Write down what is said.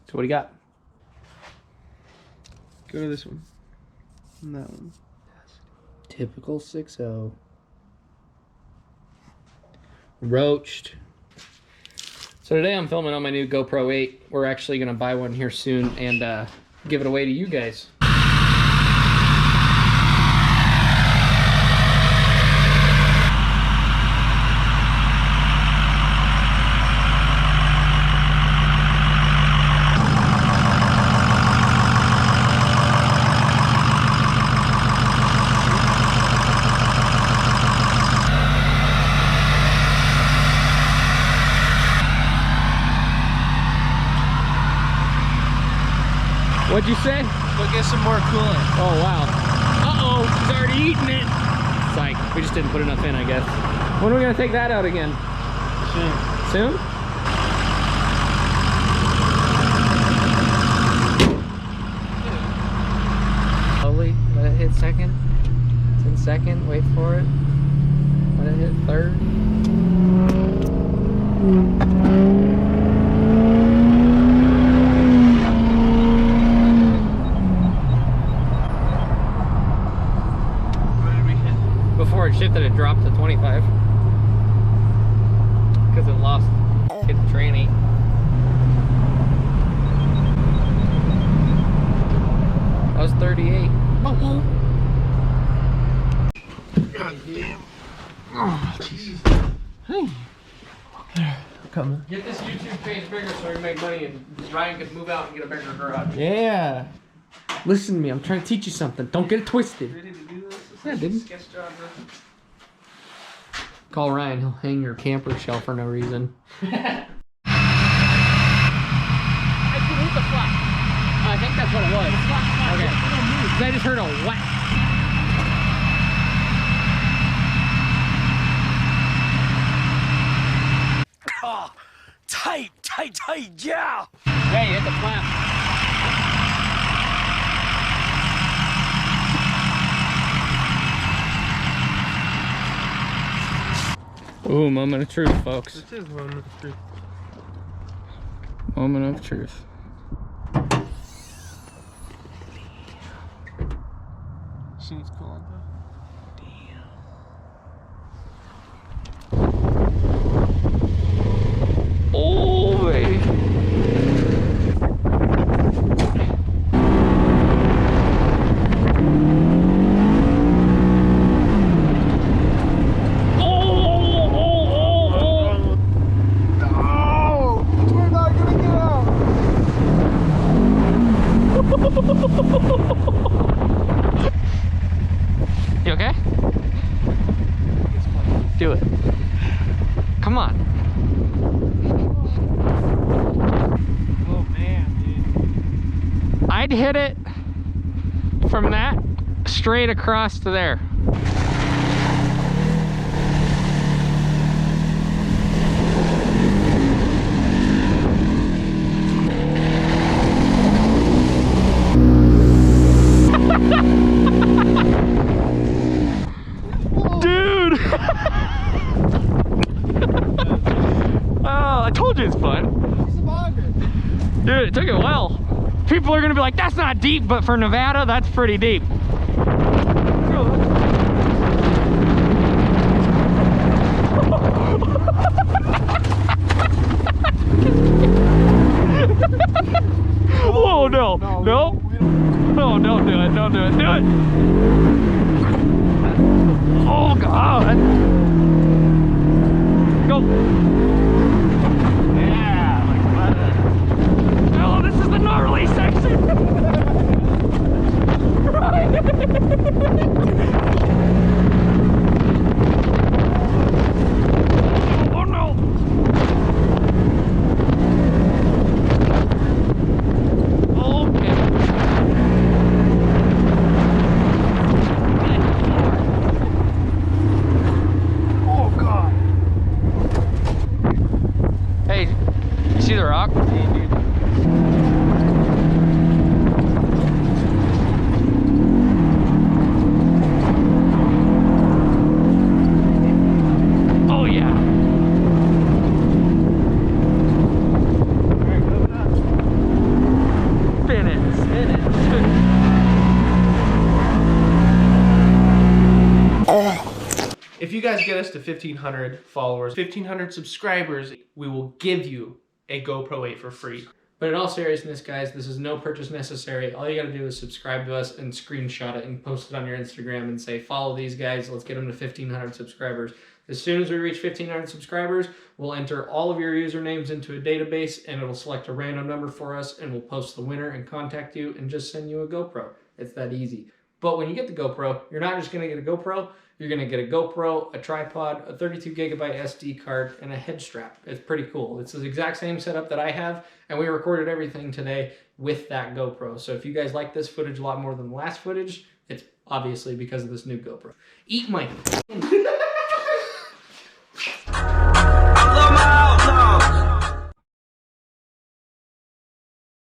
So what do you got? Go to this one. And that one. Typical 6.0. Roached. So today I'm filming on my new GoPro 8. We're actually gonna buy one here soon and give it away to you guys. What'd you say? Go get some more coolant. Oh, wow. Uh-oh, he's already eating it. It's like, we just didn't put enough in, I guess. When are we gonna take that out again? Soon? Soon? Slowly, let it hit second. It's in second, wait for it. Let it hit third. Before it shifted, it dropped to 25 because it lost its tranny. That was 38. Oh, God damn. Oh, Jesus. Hey. there, coming. Get this YouTube page bigger so we can make money and Ryan can move out and get a bigger garage. Yeah. Listen to me, I'm trying to teach you something. Don't get it twisted. Ready to do this? Yeah, dude. Sketch job, bro. Call Ryan, he'll hang your camper shell for no reason. I could hit the flat. I think that's what it was. Okay. I just heard a whack. Oh, tight, yeah! Yeah, you hit the flap. Ooh, moment of truth, folks. This is one of the truth. Moment of truth. Seems cool, though. Oh, baby. You okay? Do it. Come on. Oh, man, dude. I'd hit it from that straight across to there. Dude! Oh, I told you it's fun. Dude, it took it well. People are gonna be like, that's not deep, but for Nevada, that's pretty deep. Whoa, no, no. No, don't do it, don't do it, do it. Oh, God. Go. Yeah, like that. Oh, this is the gnarly section. Right. Oh, no. Okay. us to 1,500 followers, 1,500 subscribers, we will give you a GoPro 8 for free. But in all seriousness, guys, this is no purchase necessary. All you gotta do is subscribe to us and screenshot it and post it on your Instagram and say, follow these guys, let's get them to 1,500 subscribers. As soon as we reach 1,500 subscribers, we'll enter all of your usernames into a database and it'll select a random number for us and we'll post the winner and contact you and just send you a GoPro. It's that easy. But when you get the GoPro, you're not just gonna get a GoPro, you're gonna get a GoPro, a tripod, a 32 gigabyte SD card, and a head strap. It's pretty cool. It's the exact same setup that I have, and we recorded everything today with that GoPro. So if you guys like this footage a lot more than the last footage, it's obviously because of this new GoPro. Eat my